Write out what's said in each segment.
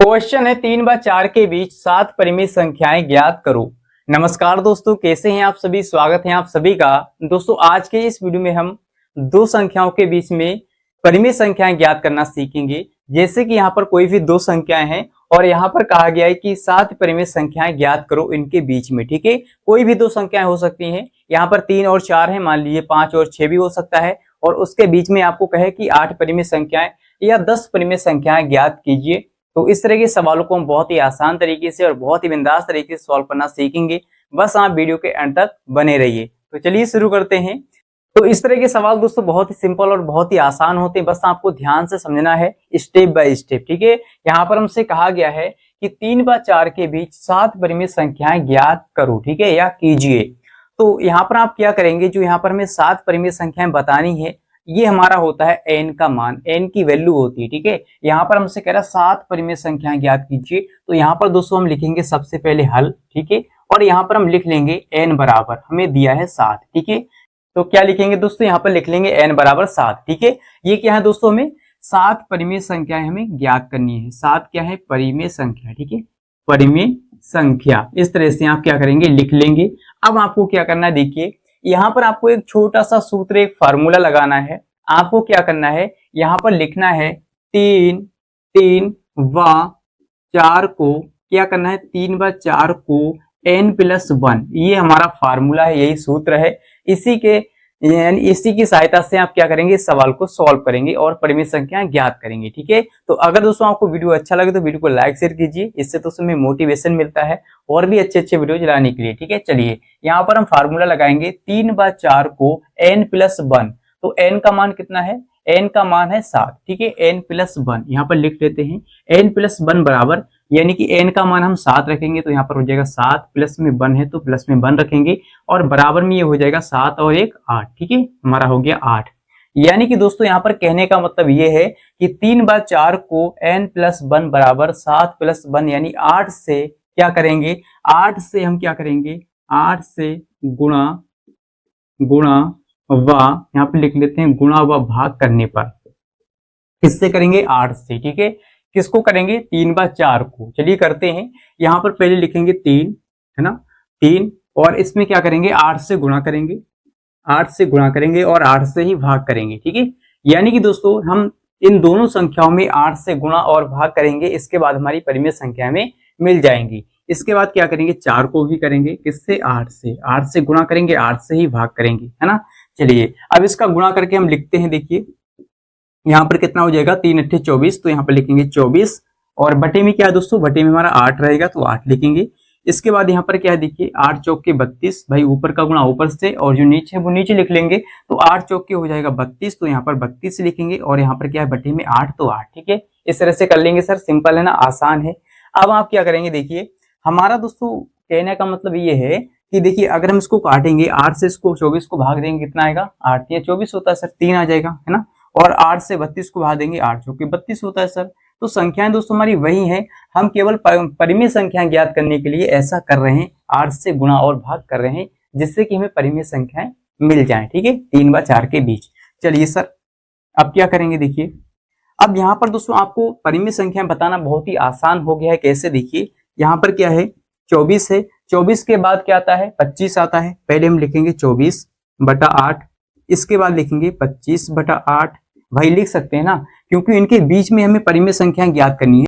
Question है 3 व 4 के बीच 7 परिमित संख्याएं ज्ञात करो। नमस्कार दोस्तों, कैसे हैं आप सभी। स्वागत है आप सभी का। दोस्तों आज के इस वीडियो में हम दो संख्याओं के बीच में परिमित संख्याएं ज्ञात करना सीखेंगे। जैसे कि यहाँ पर कोई भी दो संख्याएं हैं और यहाँ पर कहा गया है कि 7 परिमित संख्याएं ज्ञात करो इनके बीच में। ठीक है, कोई भी दो संख्याएं हो सकती हैं। यहाँ पर 3 और 4 है, मान लीजिए 5 और 6 भी हो सकता है। और उसके बीच में आपको कहे कि 8 परिमित संख्याएं या 10 परिमित संख्याएं ज्ञात कीजिए। तो इस तरह के सवालों को हम बहुत ही आसान तरीके से और बहुत ही बिंदास तरीके से सॉल्व करना सीखेंगे। बस आप वीडियो के अंत तक बने रहिए। तो चलिए शुरू करते हैं। तो इस तरह के सवाल दोस्तों बहुत ही सिंपल और बहुत ही आसान होते हैं। बस आपको ध्यान से समझना है स्टेप बाय स्टेप। ठीक है, यहाँ पर हमसे कहा गया है कि 3 व 4 के बीच 7 परिमित संख्याएं ज्ञात करो। ठीक है, या कीजिए। तो यहाँ पर आप क्या करेंगे, जो यहाँ पर हमें 7 परिमित संख्याएं बतानी है, ये हमारा होता है n का मान, n की वैल्यू होती है। ठीक है, यहाँ पर हमसे कह रहा है 7 परिमित संख्याएं ज्ञात कीजिए। तो यहाँ पर दोस्तों हम लिखेंगे सबसे पहले हल। ठीक है, और यहाँ पर हम लिख लेंगे n बराबर, हमें दिया है 7। ठीक है, तो क्या लिखेंगे दोस्तों, यहाँ पर लिख लेंगे n बराबर 7। ठीक है, ये क्या है दोस्तों, हमें 7 परिमित संख्याएं हमें ज्ञात करनी है। 7 क्या है, परिमित संख्या। ठीक है, परिमित संख्या। इस तरह से आप क्या करेंगे, लिख लेंगे। अब आपको क्या करना है, देखिए यहाँ पर आपको एक छोटा सा सूत्र, एक फार्मूला लगाना है। आपको क्या करना है, यहाँ पर लिखना है 3 व 4 को क्या करना है, 3 व 4 को n+1, ये हमारा फार्मूला है, यही सूत्र है। इसी की सहायता से आप क्या करेंगे, इस सवाल को सॉल्व करेंगे और परिमित संख्या ज्ञात करेंगे। ठीक है, तो अगर दोस्तों आपको वीडियो अच्छा लगे तो वीडियो को लाइक शेयर कीजिए। इससे दोस्तों में मोटिवेशन मिलता है और भी अच्छे अच्छे वीडियो लाने के लिए। ठीक है, चलिए यहाँ पर हम फार्मूला लगाएंगे 3 व 4 को n+1। तो n का मान कितना है, n का मान है 7। ठीक है, n+1 यहाँ पर लिख लेते हैं। n+1 बराबर, यानी कि n का मान हम 7 रखेंगे तो यहाँ पर हो जाएगा 7, प्लस में 1 है तो प्लस में 1 रखेंगे और बराबर में ये हो जाएगा 7 और 1 8। ठीक है, हमारा हो गया 8। यानी कि दोस्तों यहाँ पर कहने का मतलब ये है कि 3 व 4 को n+1 बराबर 7 + 1 यानी 8 से क्या करेंगे, 8 से हम क्या करेंगे, 8 से गुणा व, यहाँ पे लिख लेते हैं गुणा व भाग करने पर किससे करेंगे, 8 से। ठीक है, किसको करेंगे, 3 व 4 को। चलिए करते हैं। यहाँ पर पहले लिखेंगे 3, है ना, 3, और इसमें क्या करेंगे, 8 से गुणा करेंगे, 8 से गुणा करेंगे और 8 से ही भाग करेंगे। ठीक है, यानी कि दोस्तों हम इन दोनों संख्याओं में 8 से गुणा और भाग करेंगे, इसके बाद हमारी परिमित संख्या में मिल जाएंगी। इसके बाद क्या करेंगे, 4 को भी करेंगे, किससे, 8 से। 8 से गुणा करेंगे, 8 से ही भाग करेंगे, है ना। चलिए अब इसका गुणा करके हम लिखते हैं। देखिए यहाँ पर कितना हो जाएगा, 3 × 8 = 24, तो यहाँ पर लिखेंगे 24 और बटे में क्या है दोस्तों, बटे में हमारा 8 रहेगा तो 8 लिखेंगे। इसके बाद यहाँ पर क्या है, देखिए 8 चौके 32, भाई ऊपर का गुणा ऊपर से और जो नीचे है वो नीचे लिख लेंगे। तो 8 चौके हो जाएगा 32, तो यहाँ पर 32 लिखेंगे और यहाँ पर क्या है, बटे में 8 तो 8। ठीक है, इस तरह से कर लेंगे सर, सिंपल है ना, आसान है। अब आप क्या करेंगे, देखिए हमारा दोस्तों कहने का मतलब ये है कि देखिए अगर हम इसको काटेंगे, 8 से इसको 24 को भाग देंगे, कितना आएगा, 8 या 24 होता है सर, 3 आ जाएगा, है ना। और 8 से 32 को भाग देंगे, 8 चौके 32 होता है सर। तो संख्याएं दोस्तों हमारी वही हैं, हम केवल परिमित संख्याएं ज्ञात करने के लिए ऐसा कर रहे हैं, 8 से गुणा और भाग कर रहे हैं, जिससे कि हमें परिमित संख्याएं मिल जाएं। ठीक है, 3 व 4 के बीच। चलिए सर अब क्या करेंगे, देखिए अब यहाँ पर दोस्तों आपको परिमित संख्याएं बताना बहुत ही आसान हो गया है। कैसे, देखिए यहाँ पर क्या है, 24 है, 24 के बाद क्या आता है, 25 आता है। पहले हम लिखेंगे 24/8, इसके बाद लिखेंगे 25/8, भाई लिख सकते हैं ना, क्योंकि इनके बीच में हमें परिमित संख्या ज्ञात करनी है।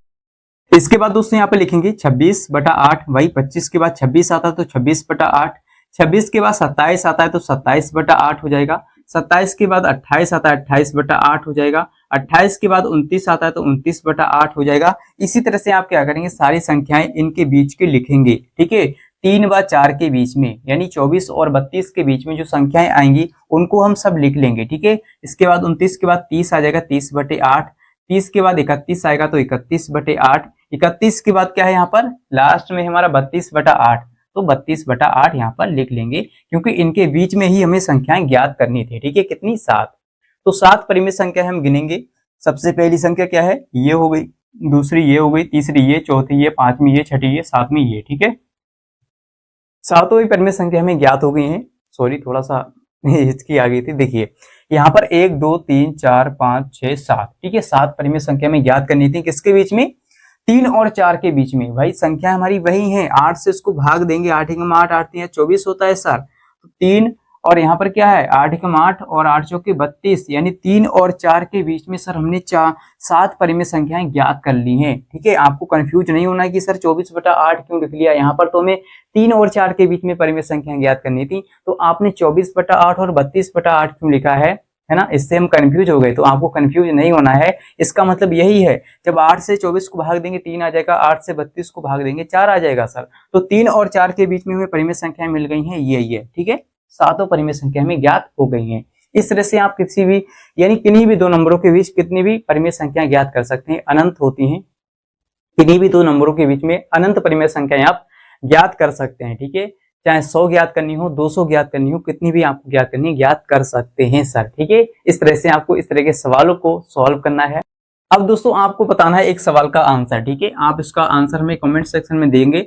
इसके बाद दोस्तों यहाँ पे लिखेंगे 26/8, भाई 25 के बाद 26 आता है तो 26/8, 26 के बाद 27 आता है तो 27/8 हो जाएगा, 27 के बाद 28 आता है 28/8 हो जाएगा, 28 के बाद 29 आता है तो 29/8 हो जाएगा। इसी तरह से आप क्या करेंगे, सारी संख्याएं इनके बीच के लिखेंगे। ठीक है, 3 व 4 के बीच में, यानी 24 और 32 के बीच में जो संख्याएं आएंगी उनको हम सब लिख लेंगे। ठीक है, इसके बाद 29 के बाद 30 आ जाएगा, 30/8, 30 के बाद 31 आएगा तो 31/8, 31 के बाद क्या है, यहाँ पर लास्ट में हमारा 32/8, तो 32/8 यहाँ पर लिख लेंगे, क्योंकि इनके बीच में ही हमें संख्याएं ज्ञात करनी थी। ठीक है, कितनी, 7। तो 7 परिमित संख्या हम गिनेंगे। सबसे पहली संख्या क्या है, ये हो गई, दूसरी ये हो गई, तीसरी ये, चौथी ये, पांचवी ये, छठी ये, सातवीं ये। ठीक है, सातों परिमित संख्या हमें ज्ञात हो गई है। सॉरी थोड़ा सा हिचकी आ गई थी। देखिए यहाँ पर 1 2 3 4 5 6 7, ठीक है, 7 परिमित संख्या में ज्ञात करनी थी, किसके बीच में, 3 और 4 के बीच में, भाई संख्या हमारी वही है, 8 से इसको भाग देंगे, 8 एकम 8, 8 3 24 होता है सर। तो 3 और यहाँ पर क्या है 8 एकम 8 और 8 चौके 32, यानी 3 और 4 के बीच में सर हमने 7 परिमेय संख्याएं ज्ञात कर ली हैं। ठीक है, आपको कंफ्यूज नहीं होना कि सर 24/8 क्यों लिख लिया, यहाँ पर तो हमें 3 और 4 के बीच में परिमेय संख्याएं ज्ञात करनी थी, तो आपने 24/8 और 32/8 क्यों लिखा है ना, इससे हम कंफ्यूज हो गए। तो आपको कंफ्यूज नहीं होना है, इसका मतलब यही है, जब 8 से 24 को भाग देंगे 3 आ जाएगा, 8 से 32 को भाग देंगे 4 आ जाएगा सर। तो 3 और 4 के बीच में हमें परिमेय संख्याएं मिल गई हैं, ये ठीक है, 7 परिमेय संख्या हमें ज्ञात हो गई हैं। इस तरह से आप किसी भी यानी किन्हीं भी दो नंबरों के बीच कितनी भी परिमेय संख्याएं ज्ञात कर सकते हैं, अनंत होती हैं, किन्हीं भी दो नंबरों के बीच में अनंत परिमेय संख्याएं आप ज्ञात कर सकते हैं। ठीक है, चाहे 100 ज्ञात करनी हो, 200 ज्ञात करनी हो, कितनी भी आपको ज्ञात करनी है ज्ञात कर सकते हैं सर। ठीक है, इस तरह से आपको इस तरह के सवालों को सॉल्व करना है। अब दोस्तों आपको बताना है एक सवाल का आंसर। ठीक है, आप इसका आंसर हमें कमेंट सेक्शन में देंगे।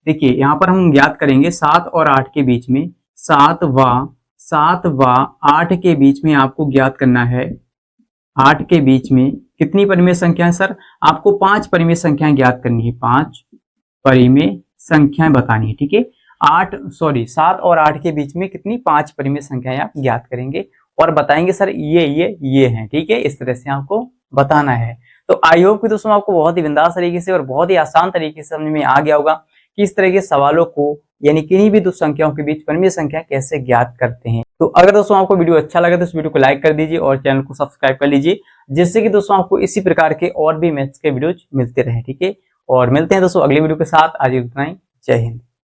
देखिए यहाँ पर हम ज्ञात करेंगे 7 और 8 के बीच में, 7 व 8 के बीच में आपको ज्ञात करना है, 8 के बीच में कितनी परिमेय संख्या है सर, आपको 5 परिमेय संख्याएं ज्ञात करनी है, 5 परिमेय संख्याएं बतानी है। ठीक है, 7 और 8 के बीच में कितनी 5 परिमेय संख्याएं आप ज्ञात करेंगे और बताएंगे सर ये हैं। ठीक है, इस तरह से आपको बताना है। तो आई होप कि दोस्तों आपको बहुत ही बिंदास तरीके से और बहुत ही आसान तरीके से समझ में आ गया होगा कि इस तरह के सवालों को यानी किन्हीं भी दो संख्याओं के बीच परिमेय संख्या कैसे ज्ञात करते हैं। तो अगर दोस्तों आपको वीडियो अच्छा लगे तो इस वीडियो को लाइक कर दीजिए और चैनल को सब्सक्राइब कर लीजिए, जिससे कि दोस्तों आपको इसी प्रकार के और भी मैथ्स के वीडियोज मिलते रहे। ठीक है, और मिलते हैं दोस्तों अगले वीडियो के साथ। आज इतना ही, जय हिंद।